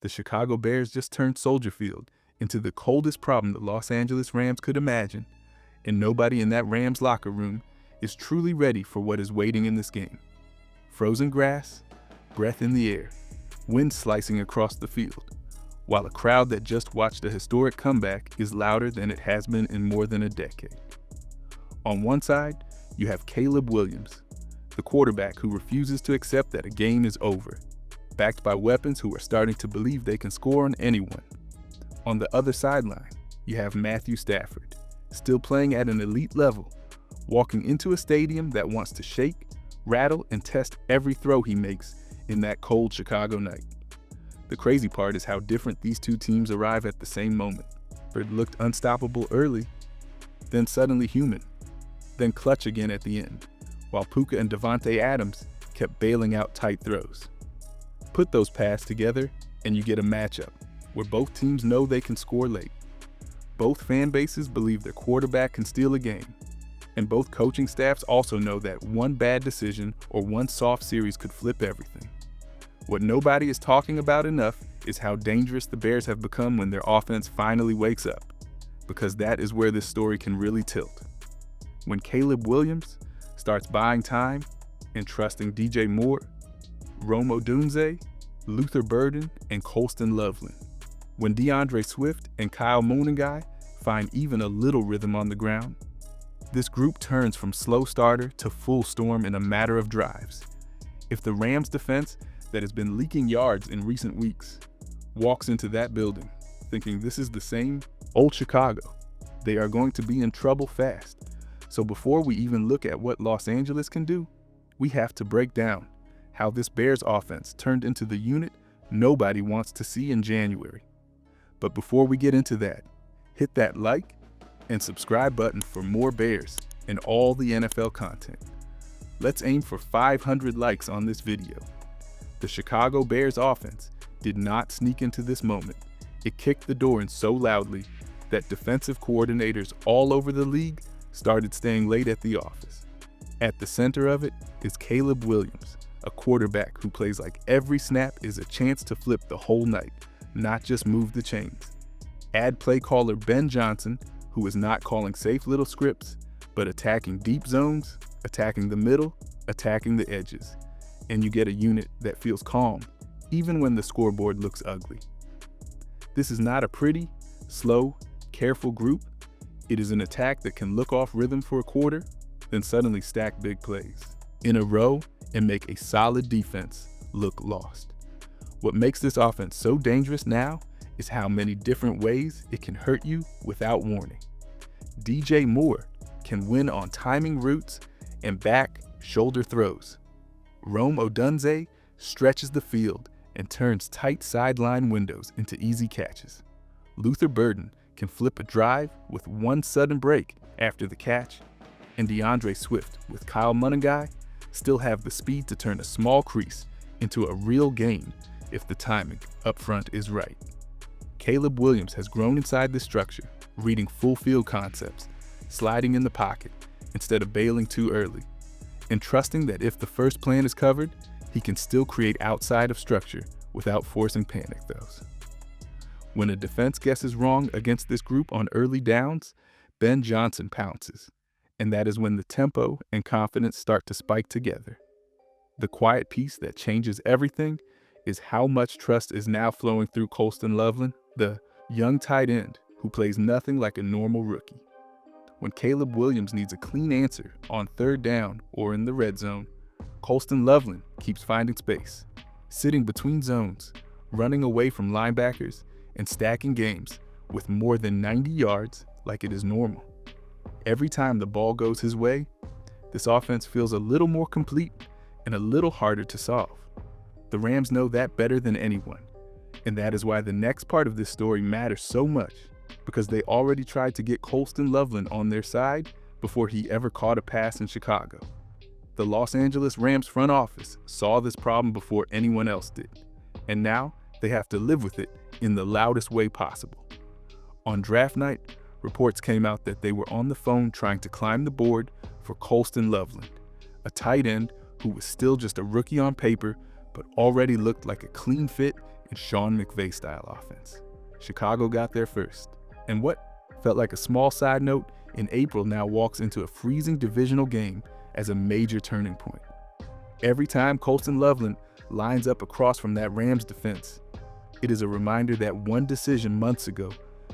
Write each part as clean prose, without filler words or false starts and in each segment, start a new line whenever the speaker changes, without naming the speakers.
The Chicago Bears just turned Soldier Field into the coldest problem the Los Angeles Rams could imagine, and nobody in that Rams locker room is truly ready for what is waiting in this game. Frozen grass, breath in the air, wind slicing across the field, while a crowd that just watched a historic comeback is louder than it has been in more than a decade. On one side, you have Caleb Williams, the quarterback who refuses to accept that a game is over, backed by weapons who are starting to believe they can score on anyone. On the other sideline, you have Matthew Stafford, still playing at an elite level, walking into a stadium that wants to shake, rattle, and test every throw he makes in that cold Chicago night. The crazy part is how different these two teams arrive at the same moment. Stafford looked unstoppable early, then suddenly human, then clutch again at the end, while Puka and Davante Adams kept bailing out tight throws. Put those paths together, and you get a matchup where both teams know they can score late. Both fan bases believe their quarterback can steal a game, and both coaching staffs also know that one bad decision or one soft series could flip everything. What nobody is talking about enough is how dangerous the Bears have become when their offense finally wakes up, because that is where this story can really tilt. When Caleb Williams starts buying time and trusting DJ Moore, Rome Odunze, Luther Burden, and Colston Loveland. When DeAndre Swift and Kyle Monangai find even a little rhythm on the ground, this group turns from slow starter to full storm in a matter of drives. If the Rams defense that has been leaking yards in recent weeks walks into that building thinking this is the same old Chicago, they are going to be in trouble fast. So before we even look at what Los Angeles can do, we have to break down how this Bears offense turned into the unit nobody wants to see in January. But before we get into that, hit that like and subscribe button for more Bears and all the NFL content. Let's aim for 500 likes on this video. The Chicago Bears offense did not sneak into this moment. It kicked the door in so loudly that defensive coordinators all over the league started staying late at the office. At the center of it is Caleb Williams, a quarterback who plays like every snap is a chance to flip the whole night, not just move the chains. Add play caller Ben Johnson, who is not calling safe little scripts, but attacking deep zones, attacking the middle, attacking the edges, and you get a unit that feels calm, even when the scoreboard looks ugly. This is not a pretty, slow, careful group. It is an attack that can look off rhythm for a quarter, then suddenly stack big plays in a row and make a solid defense look lost. What makes this offense so dangerous now is how many different ways it can hurt you without warning. DJ Moore can win on timing routes and back shoulder throws. Rome Odunze stretches the field and turns tight sideline windows into easy catches. Luther Burden can flip a drive with one sudden break after the catch, and DeAndre Swift with Kyle Monangai still have the speed to turn a small crease into a real gain if the timing up front is right. Caleb Williams has grown inside this structure, reading full field concepts, sliding in the pocket instead of bailing too early, and trusting that if the first plan is covered, he can still create outside of structure without forcing panic throws. When a defense guesses wrong against this group on early downs, Ben Johnson pounces, and that is when the tempo and confidence start to spike together. The quiet piece that changes everything is how much trust is now flowing through Colston Loveland, the young tight end who plays nothing like a normal rookie. When Caleb Williams needs a clean answer on third down or in the red zone, Colston Loveland keeps finding space, sitting between zones, running away from linebackers, and stacking games with more than 90 yards like it is normal. Every time the ball goes his way, this offense feels a little more complete and a little harder to solve. The Rams know that better than anyone, and that is why the next part of this story matters so much, because they already tried to get Colston Loveland on their side before he ever caught a pass in Chicago. The Los Angeles Rams front office saw this problem before anyone else did, and now they have to live with it in the loudest way possible. On draft night, reports came out that they were on the phone trying to climb the board for Colston Loveland, a tight end who was still just a rookie on paper but already looked like a clean fit and Sean McVay-style offense. Chicago got there first. And what felt like a small side note in April now walks into a freezing divisional game as a major turning point. Every time Colston Loveland lines up across from that Rams defense, it is a reminder that one decision months ago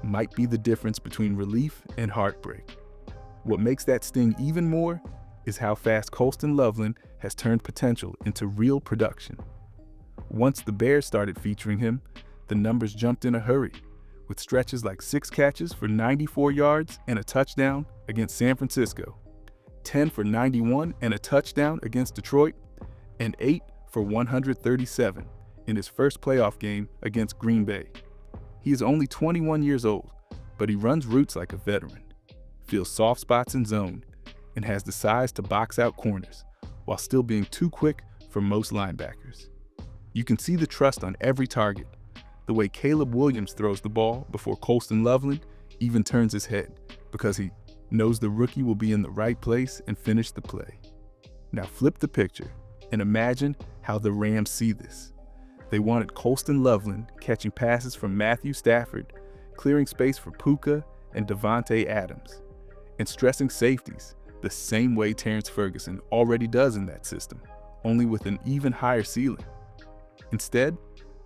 might be the difference between relief and heartbreak. What makes that sting even more is how fast Colston Loveland has turned potential into real production. Once the Bears started featuring him, the numbers jumped in a hurry, with stretches like 6 catches for 94 yards and a touchdown against San Francisco, 10 for 91 and a touchdown against Detroit, and 8 for 137 in his first playoff game against Green Bay. He is only 21 years old, but he runs routes like a veteran, feels soft spots in zone, and has the size to box out corners, while still being too quick for most linebackers. You can see the trust on every target, the way Caleb Williams throws the ball before Colston Loveland even turns his head, because he knows the rookie will be in the right place and finish the play. Now flip the picture and imagine how the Rams see this. They wanted Colston Loveland catching passes from Matthew Stafford, clearing space for Puka and Davante Adams, and stressing safeties the same way Terrence Ferguson already does in that system, only with an even higher ceiling. Instead,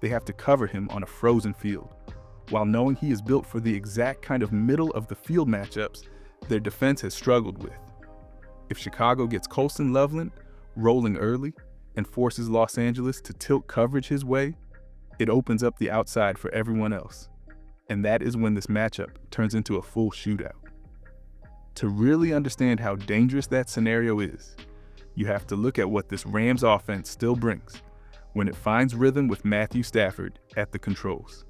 they have to cover him on a frozen field, while knowing he is built for the exact kind of middle-of-the-field matchups their defense has struggled with. If Chicago gets Colston Loveland rolling early and forces Los Angeles to tilt coverage his way, it opens up the outside for everyone else. And that is when this matchup turns into a full shootout. To really understand how dangerous that scenario is, you have to look at what this Rams offense still brings when it finds rhythm with Matthew Stafford at the controls.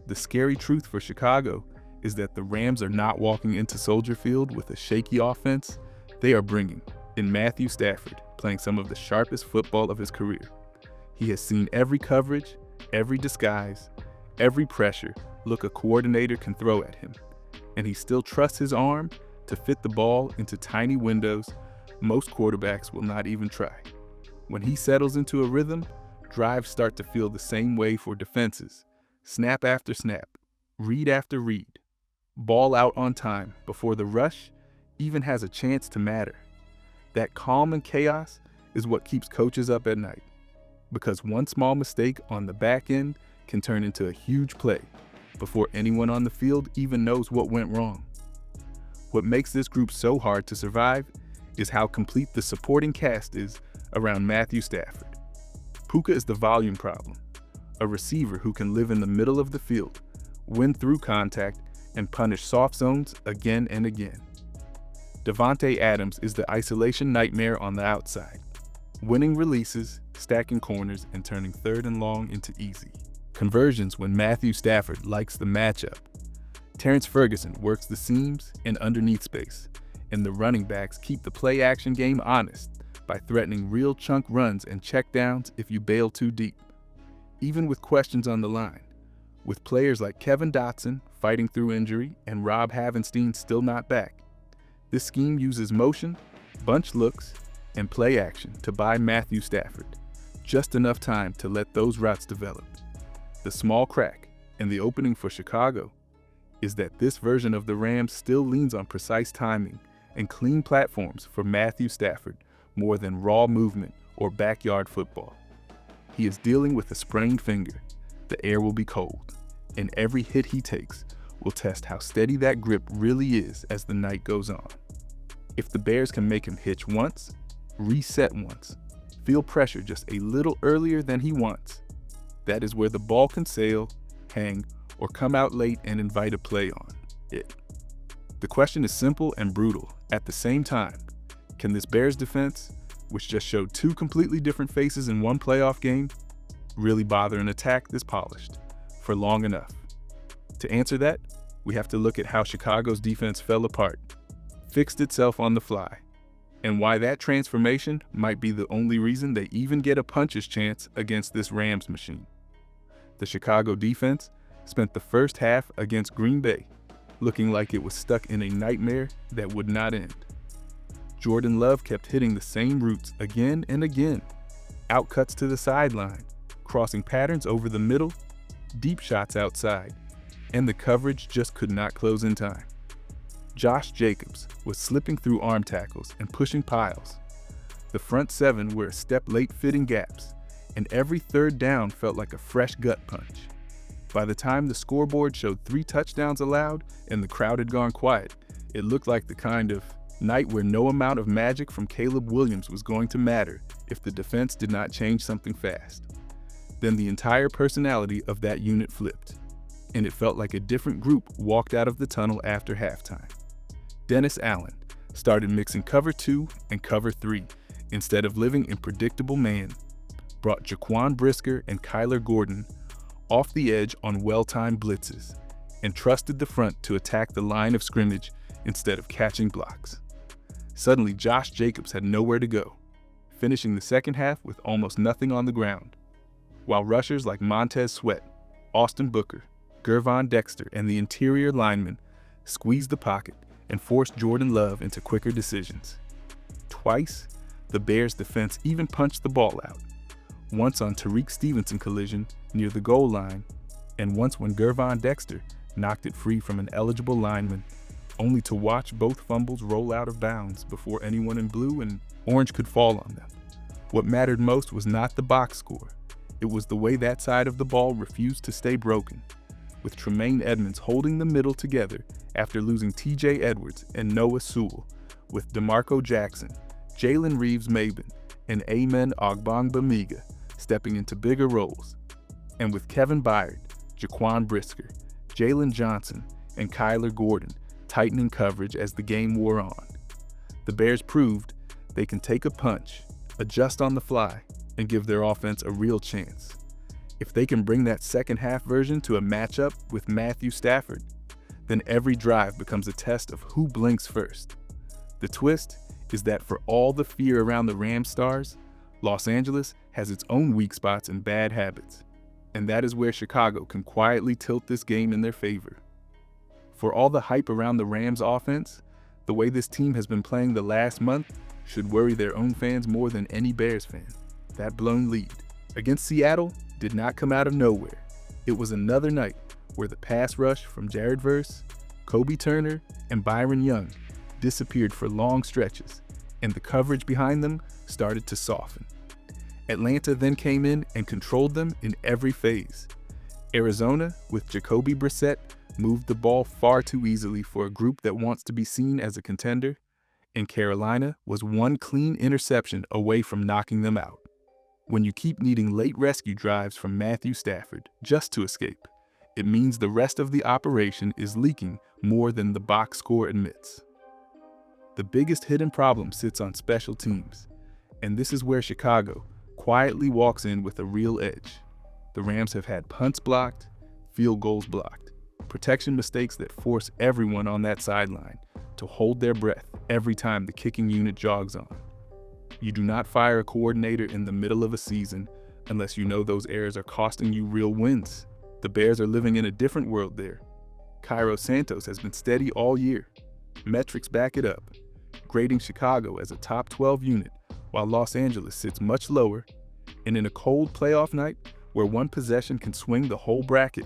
The scary truth for Chicago is that the Rams are not walking into Soldier Field with a shaky offense. They are bringing in Matthew Stafford, playing some of the sharpest football of his career. He has seen every coverage, every disguise, every pressure look a coordinator can throw at him, and he still trusts his arm to fit the ball into tiny windows most quarterbacks will not even try. When he settles into a rhythm, drives start to feel the same way for defenses. Snap after snap, read after read, ball out on time before the rush even has a chance to matter. That calm and chaos is what keeps coaches up at night, because one small mistake on the back end can turn into a huge play before anyone on the field even knows what went wrong. What makes this group so hard to survive is how complete the supporting cast is around Matthew Stafford. Puka is the volume problem, a receiver who can live in the middle of the field, win through contact, and punish soft zones again and again. Davante Adams is the isolation nightmare on the outside, winning releases, stacking corners, and turning 3rd and long into easy conversions when Matthew Stafford likes the matchup. Terrence Ferguson works the seams and underneath space, and the running backs keep the play-action game honest by threatening real chunk runs and checkdowns if you bail too deep. Even with questions on the line, with players like Kevin Dotson fighting through injury and Rob Havenstein still not back, this scheme uses motion, bunch looks, and play action to buy Matthew Stafford just enough time to let those routes develop. The small crack in the opening for Chicago is that this version of the Rams still leans on precise timing and clean platforms for Matthew Stafford more than raw movement or backyard football. He is dealing with a sprained finger. The air will be cold, and every hit he takes will test how steady that grip really is as the night goes on. If the Bears can make him hitch once, reset once, feel pressure just a little earlier than he wants, that is where the ball can sail, hang, or come out late and invite a play on it. The question is simple and brutal at the same time. Can this Bears defense, which just showed 2 completely different faces in one playoff game, really bother an attack this polished for long enough? To answer that, we have to look at how Chicago's defense fell apart, fixed itself on the fly, and why that transformation might be the only reason they even get a puncher's chance against this Rams machine. The Chicago defense spent the first half against Green Bay looking like it was stuck in a nightmare that would not end. Jordan Love kept hitting the same routes again and again. Outcuts to the sideline, crossing patterns over the middle, deep shots outside, and the coverage just could not close in time. Josh Jacobs was slipping through arm tackles and pushing piles. The front seven were a step late fitting gaps, and every third down felt like a fresh gut punch. By the time the scoreboard showed 3 touchdowns allowed and the crowd had gone quiet, it looked like the kind of night where no amount of magic from Caleb Williams was going to matter if the defense did not change something fast. Then the entire personality of that unit flipped, and it felt like a different group walked out of the tunnel after halftime. Dennis Allen started mixing cover 2 and cover 3 instead of living in predictable man, brought Jaquan Brisker and Kyler Gordon off the edge on well-timed blitzes, and trusted the front to attack the line of scrimmage instead of catching blocks. Suddenly, Josh Jacobs had nowhere to go, finishing the second half with almost nothing on the ground, while rushers like Montez Sweat, Austin Booker, Gervon Dexter, and the interior linemen squeezed the pocket and forced Jordan Love into quicker decisions. Twice, the Bears' defense even punched the ball out, once on Tariq Stevenson collision near the goal line, and once when Gervon Dexter knocked it free from an eligible lineman, only to watch both fumbles roll out of bounds before anyone in blue and orange could fall on them. What mattered most was not the box score. It was the way that side of the ball refused to stay broken, with Tremaine Edmonds holding the middle together after losing TJ Edwards and Noah Sewell, with DeMarco Jackson, Jalen Reeves-Maybin, and Amen Ogbongbemiga stepping into bigger roles, and with Kevin Byard, Jaquan Brisker, Jalen Johnson, and Kyler Gordon tightening coverage as the game wore on. The Bears proved they can take a punch, adjust on the fly, and give their offense a real chance. If they can bring that second half version to a matchup with Matthew Stafford, then every drive becomes a test of who blinks first. The twist is that for all the fear around the Rams stars, Los Angeles has its own weak spots and bad habits, and that is where Chicago can quietly tilt this game in their favor. For all the hype around the Rams offense, the way this team has been playing the last month should worry their own fans more than any Bears fan. That blown lead against Seattle did not come out of nowhere. It was another night where the pass rush from Jared Verse, Kobe Turner, and Byron Young disappeared for long stretches, and the coverage behind them started to soften. Atlanta then came in and controlled them in every phase. Arizona, with Jacoby Brissett, moved the ball far too easily for a group that wants to be seen as a contender, and Carolina was one clean interception away from knocking them out. When you keep needing late rescue drives from Matthew Stafford just to escape, it means the rest of the operation is leaking more than the box score admits. The biggest hidden problem sits on special teams, and this is where Chicago quietly walks in with a real edge. The Rams have had punts blocked, field goals blocked, protection mistakes that force everyone on that sideline to hold their breath every time the kicking unit jogs on. You do not fire a coordinator in the middle of a season unless you know those errors are costing you real wins. The Bears are living in a different world there. Cairo Santos has been steady all year. Metrics back it up, grading Chicago as a top 12 unit while Los Angeles sits much lower, and in a cold playoff night where one possession can swing the whole bracket,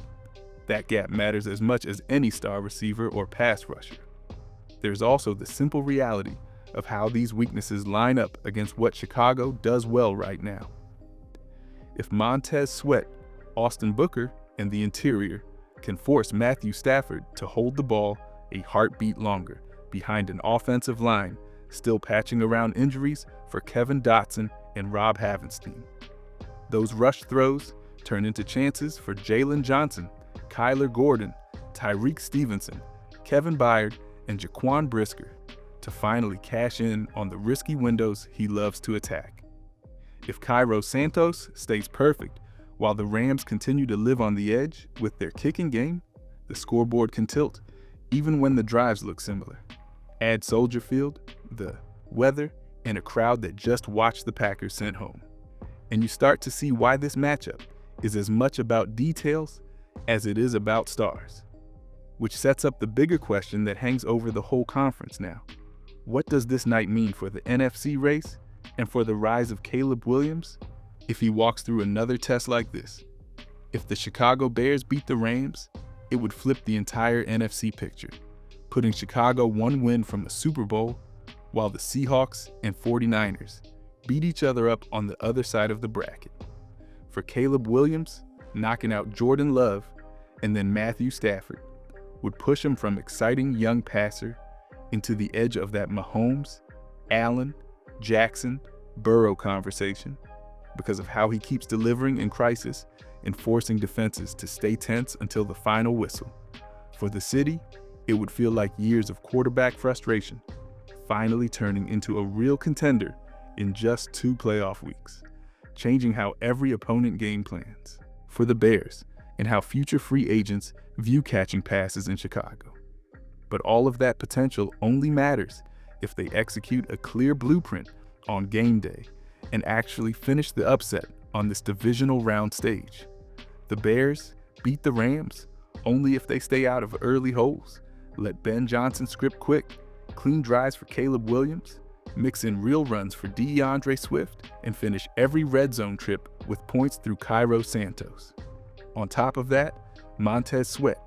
that gap matters as much as any star receiver or pass rusher. There's also the simple reality of how these weaknesses line up against what Chicago does well right now. If Montez Sweat, Austin Booker, and the interior can force Matthew Stafford to hold the ball a heartbeat longer behind an offensive line still patching around injuries for Kevin Dotson and Rob Havenstein, those rush throws turn into chances for Jalen Johnson, Kyler Gordon, Tariq Stevenson, Kevin Byard, and Jaquan Brisker to finally cash in on the risky windows he loves to attack. If Cairo Santos stays perfect while the Rams continue to live on the edge with their kicking game, the scoreboard can tilt even when the drives look similar. Add Soldier Field, the weather, and a crowd that just watched the Packers sent home, and you start to see why this matchup is as much about details as it is about stars. Which sets up the bigger question that hangs over the whole conference now. What does this night mean for the NFC race and for the rise of Caleb Williams if he walks through another test like this. If the Chicago Bears beat the Rams, it would flip the entire NFC picture, putting Chicago one win from the Super Bowl, while the Seahawks and 49ers beat each other up on the other side of the bracket. For Caleb Williams, knocking out Jordan Love and then Matthew Stafford would push him from exciting young passer into the edge of that Mahomes, Allen, Jackson, Burrow conversation because of how he keeps delivering in crisis and forcing defenses to stay tense until the final whistle. For the city, it would feel like years of quarterback frustration finally turning into a real contender in just 2 playoff weeks, changing how every opponent game plans. For the Bears, and how future free agents view catching passes in Chicago. But all of that potential only matters if they execute a clear blueprint on game day and actually finish the upset on this divisional round stage. The Bears beat the Rams only if they stay out of early holes, let Ben Johnson script quick, clean drives for Caleb Williams, mix in real runs for DeAndre Swift, and finish every red zone trip with points through Cairo Santos. On top of that, Montez Sweat,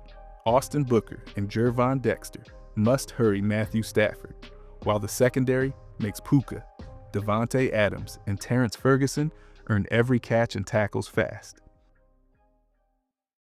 Austin Booker, and Gervon Dexter must hurry Matthew Stafford, while the secondary makes Puka, Devontae Adams, and Terrence Ferguson earn every catch and tackles fast.